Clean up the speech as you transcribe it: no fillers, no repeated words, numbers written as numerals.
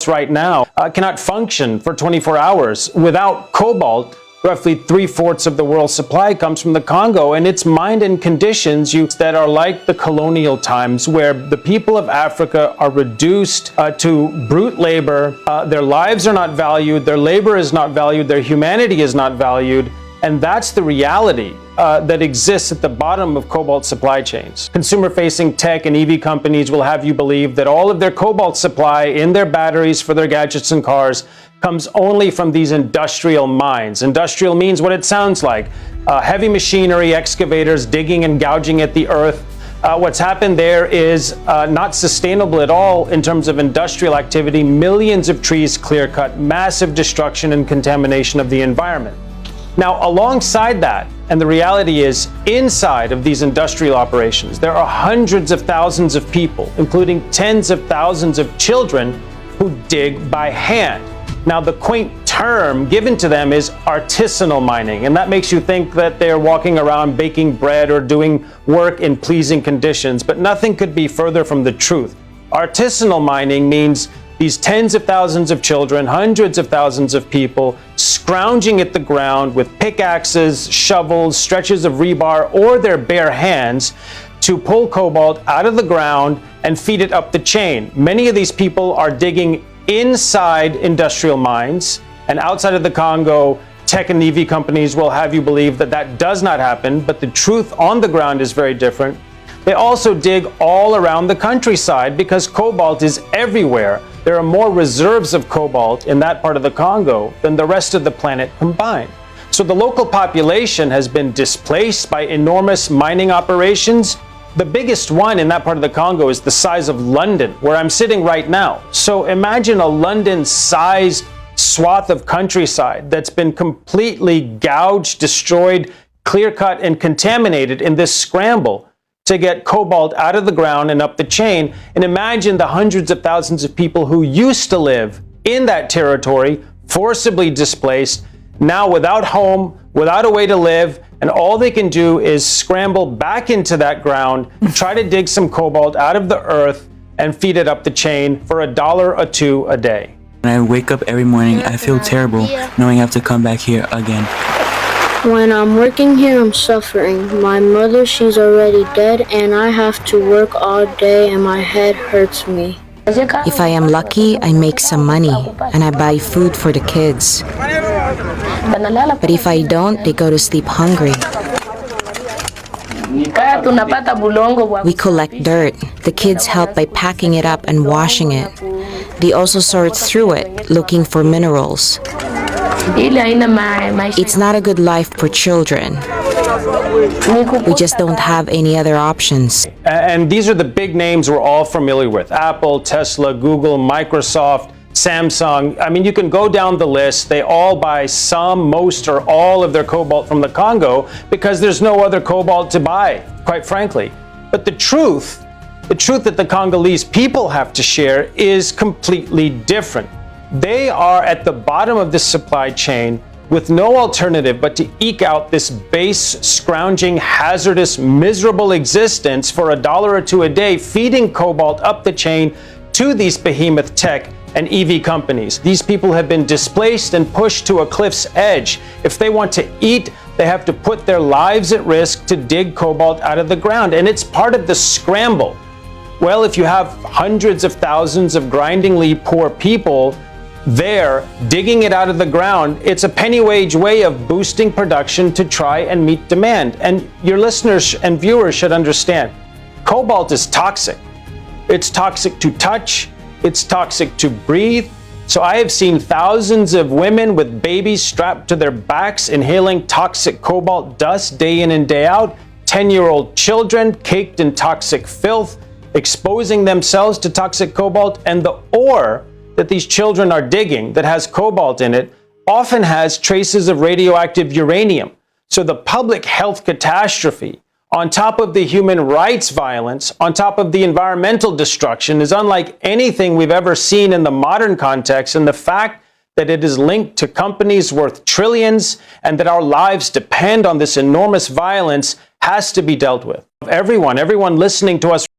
right now cannot function for 24 hours. Without cobalt, roughly 3/4 of the world's supply comes from the Congo, and it's mined in conditions that are like the colonial times, where the people of Africa are reduced to brute labor. Their lives are not valued, their labor is not valued, their humanity is not valued, and that's the reality that exists at the bottom of cobalt supply chains. Consumer-facing tech and EV companies will have you believe that all of their cobalt supply in their batteries for their gadgets and cars comes only from these industrial mines. Industrial means what it sounds like. Heavy machinery, excavators digging and gouging at the earth. What's happened there is not sustainable at all in terms of industrial activity. Millions of trees clear-cut, massive destruction and contamination of the environment. Now, alongside that, and the reality is, inside of these industrial operations, there are hundreds of thousands of people, including tens of thousands of children, who dig by hand. Now, the quaint term given to them is artisanal mining, and that makes you think that they're walking around baking bread or doing work in pleasing conditions, but nothing could be further from the truth. Artisanal mining means these tens of thousands of children, hundreds of thousands of people, scrounging at the ground with pickaxes, shovels, stretches of rebar, or their bare hands to pull cobalt out of the ground and feed it up the chain. Many of these people are digging inside industrial mines, and outside of the Congo, tech and EV companies will have you believe that that does not happen, but the truth on the ground is very different. They also dig all around the countryside because cobalt is everywhere. There are more reserves of cobalt in that part of the Congo than the rest of the planet combined. So the local population has been displaced by enormous mining operations. The biggest one in that part of the Congo is the size of London, where I'm sitting right now. So imagine a London-sized swath of countryside that's been completely gouged, destroyed, clear-cut, and contaminated in this scramble to get cobalt out of the ground and up the chain. And imagine the hundreds of thousands of people who used to live in that territory, forcibly displaced, now without home, without a way to live, and all they can do is scramble back into that ground, try to dig some cobalt out of the earth, and feed it up the chain for $1 or $2 a day. When I wake up every morning, I feel terrible knowing I have to come back here again. When I'm working here, I'm suffering. My mother, she's already dead, and I have to work all day and my head hurts me. If I am lucky, I make some money and I buy food for the kids. But if I don't, they go to sleep hungry. We collect dirt. The kids help by packing it up and washing it. They also sort through it, looking for minerals. It's not a good life for children. We just don't have any other options. And these are the big names we're all familiar with: Apple, Tesla, Google, Microsoft, Samsung. I mean, you can go down the list. They all buy some, most, or all of their cobalt from the Congo because there's no other cobalt to buy, quite frankly. But the truth that the Congolese people have to share is completely different. They are at the bottom of this supply chain with no alternative but to eke out this base, scrounging, hazardous, miserable existence for $1 or $2 a day, feeding cobalt up the chain to these behemoth tech and EV companies. These people have been displaced and pushed to a cliff's edge. If they want to eat, they have to put their lives at risk to dig cobalt out of the ground, and it's part of the scramble. Well, if you have hundreds of thousands of grindingly poor people there digging it out of the ground, it's a penny wage way of boosting production to try and meet demand. And your listeners and viewers should understand, cobalt is toxic. It's toxic to touch, it's toxic to breathe. So I have seen thousands of women with babies strapped to their backs inhaling toxic cobalt dust day in and day out, 10-year-old children caked in toxic filth, exposing themselves to toxic cobalt, and the ore that these children are digging that has cobalt in it often has traces of radioactive uranium. So the public health catastrophe, on top of the human rights violence, on top of the environmental destruction, is unlike anything we've ever seen in the modern context, and the fact that it is linked to companies worth trillions and that our lives depend on this enormous violence has to be dealt with. Everyone listening to us